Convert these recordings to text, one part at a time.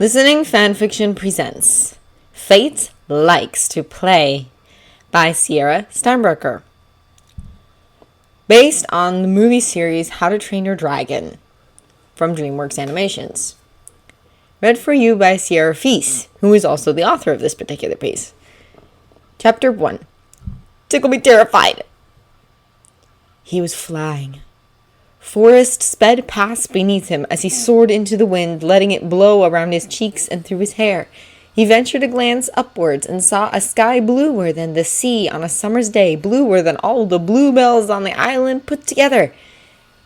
Listening Fanfiction presents Fate Likes to Play by Sierra Steinbrecher. Based on the movie series How to Train Your Dragon from DreamWorks Animations. Read for you by Sierra Feast, who is also the author of this particular piece. Chapter 1. Tickle Me Terrified. He was flying. Forest sped past beneath him as he soared into the wind, letting it blow around his cheeks and through his hair. He ventured a glance upwards and saw a sky bluer than the sea on a summer's day, bluer than all the bluebells on the island put together.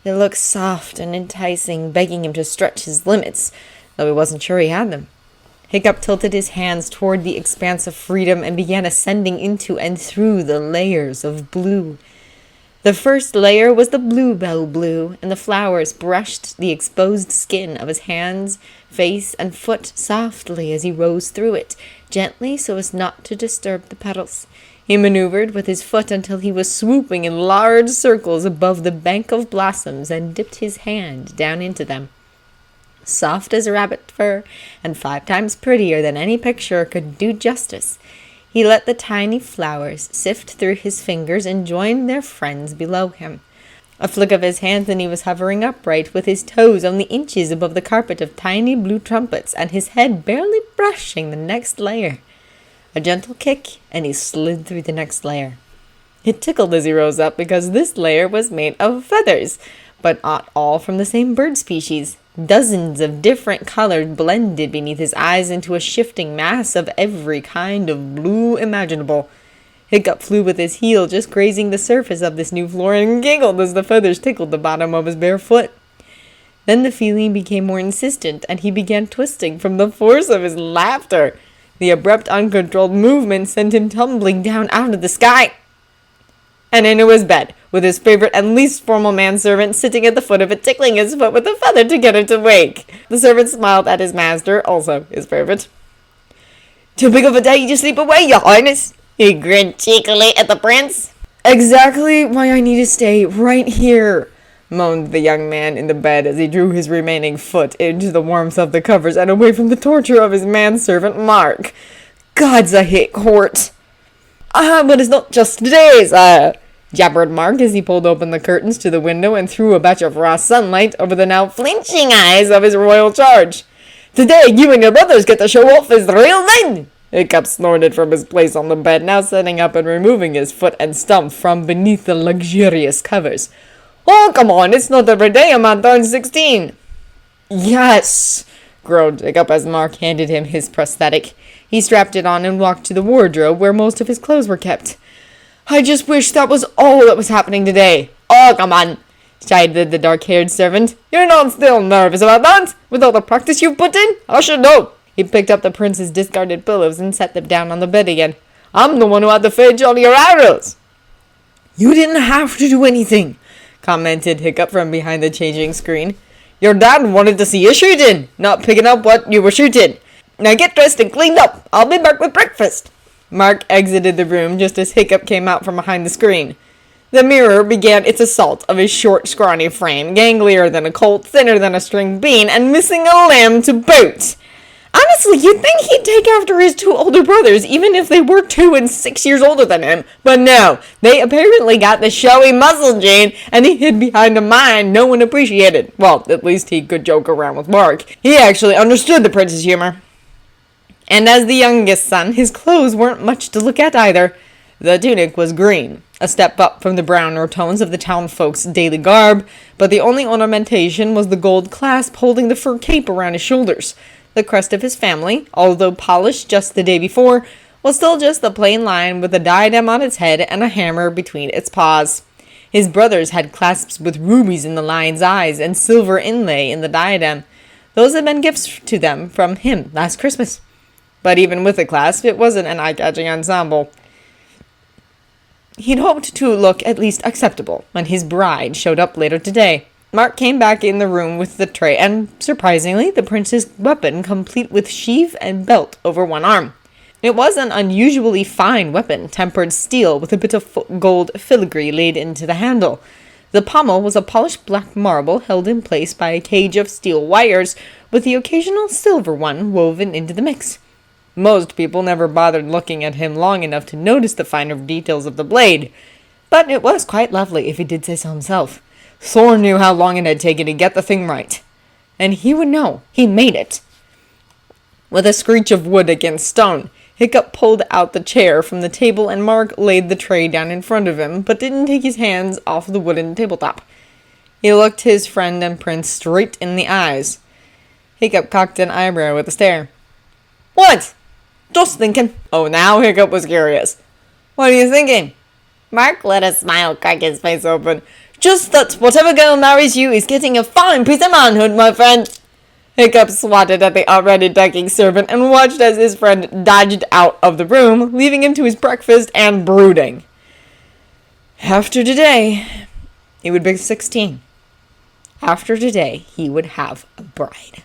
It looked soft and enticing, begging him to stretch his limits, though he wasn't sure he had them. Hiccup tilted his hands toward the expanse of freedom and began ascending into and through the layers of blue. The first layer was the bluebell blue, and the flowers brushed the exposed skin of his hands, face, and foot softly as he rose through it, gently so as not to disturb the petals. He maneuvered with his foot until he was swooping in large circles above the bank of blossoms and dipped his hand down into them. Soft as rabbit fur, and 5 times prettier than any picture could do justice. He let the tiny flowers sift through his fingers and join their friends below him. A flick of his hands and he was hovering upright, with his toes only inches above the carpet of tiny blue trumpets and his head barely brushing the next layer. A gentle kick, and he slid through the next layer. It tickled as he rose up because this layer was made of feathers, but not all from the same bird species. Dozens of different colors blended beneath his eyes into a shifting mass of every kind of blue imaginable. Hiccup flew with his heel just grazing the surface of this new floor and giggled as the feathers tickled the bottom of his bare foot. Then the feeling became more insistent, and he began twisting from the force of his laughter. The abrupt, uncontrolled movement sent him tumbling down out of the sky and into his bed, with his favorite and least formal manservant sitting at the foot of it, tickling his foot with a feather to get it to wake. The servant smiled at his master, also his favorite. "Too big of a day to sleep away, your highness," he grinned cheekily at the prince. "Exactly why I need to stay right here," moaned the young man in the bed as he drew his remaining foot into the warmth of the covers and away from the torture of his manservant Mark. "Gods, I hate court." But it's not just today, sire," jabbered Mark as he pulled open the curtains to the window and threw a batch of raw sunlight over the now flinching eyes of his royal charge. "Today you and your brothers get to show off as the real men." Hiccup snorted from his place on the bed, now sitting up and removing his foot and stump from beneath the luxurious covers. "Oh, come on, it's not every day a man turns 16. "Yes," groaned Hiccup as Mark handed him his prosthetic. He strapped it on and walked to the wardrobe where most of his clothes were kept. "I just wish that was all that was happening today." "Oh, come on," chided the dark-haired servant. "You're not still nervous about that? With all the practice you've put in? I should know." He picked up the prince's discarded pillows and set them down on the bed again. "I'm the one who had to fetch all your arrows." "You didn't have to do anything," commented Hiccup from behind the changing screen. "Your dad wanted to see you shooting, not picking up what you were shooting. Now get dressed and cleaned up. I'll be back with breakfast." Mark exited the room just as Hiccup came out from behind the screen. The mirror began its assault of his short, scrawny frame, ganglier than a colt, thinner than a string bean, and missing a limb to boot. Honestly, you'd think he'd take after his 2 older brothers, even if they were 2 and 6 years older than him. But no, they apparently got the showy muscle gene, and he hid behind a mind no one appreciated. Well, at least he could joke around with Mark. He actually understood the prince's humor. And as the youngest son, his clothes weren't much to look at either. The tunic was green, a step up from the browner tones of the town folks' daily garb, but the only ornamentation was the gold clasp holding the fur cape around his shoulders. The crest of his family, although polished just the day before, was still just the plain line with a diadem on its head and a hammer between its paws. His brothers had clasps with rubies in the lion's eyes and silver inlay in the diadem. Those had been gifts to them from him last Christmas. But even with the clasp, it wasn't an eye-catching ensemble. He'd hoped to look at least acceptable when his bride showed up later today. Mark came back in the room with the tray, and, surprisingly, the prince's weapon complete with sheath and belt over one arm. It was an unusually fine weapon, tempered steel with a bit of gold filigree laid into the handle. The pommel was a polished black marble held in place by a cage of steel wires, with the occasional silver one woven into the mix. Most people never bothered looking at him long enough to notice the finer details of the blade, but it was quite lovely if he did say so himself. Thor knew how long it had taken to get the thing right, and he would know he made it. With a screech of wood against stone, Hiccup pulled out the chair from the table and Mark laid the tray down in front of him, but didn't take his hands off the wooden tabletop. He looked his friend and Prince straight in the eyes. Hiccup cocked an eyebrow with a stare. "What?" "Just thinking." Oh, now Hiccup was curious. "What are you thinking?" Mark let a smile crack his face open. "Just that whatever girl marries you is getting a fine piece of manhood, my friend." Hiccup swatted at the already ducking servant and watched as his friend dodged out of the room, leaving him to his breakfast and brooding. After today, he would be 16. After today, he would have a bride.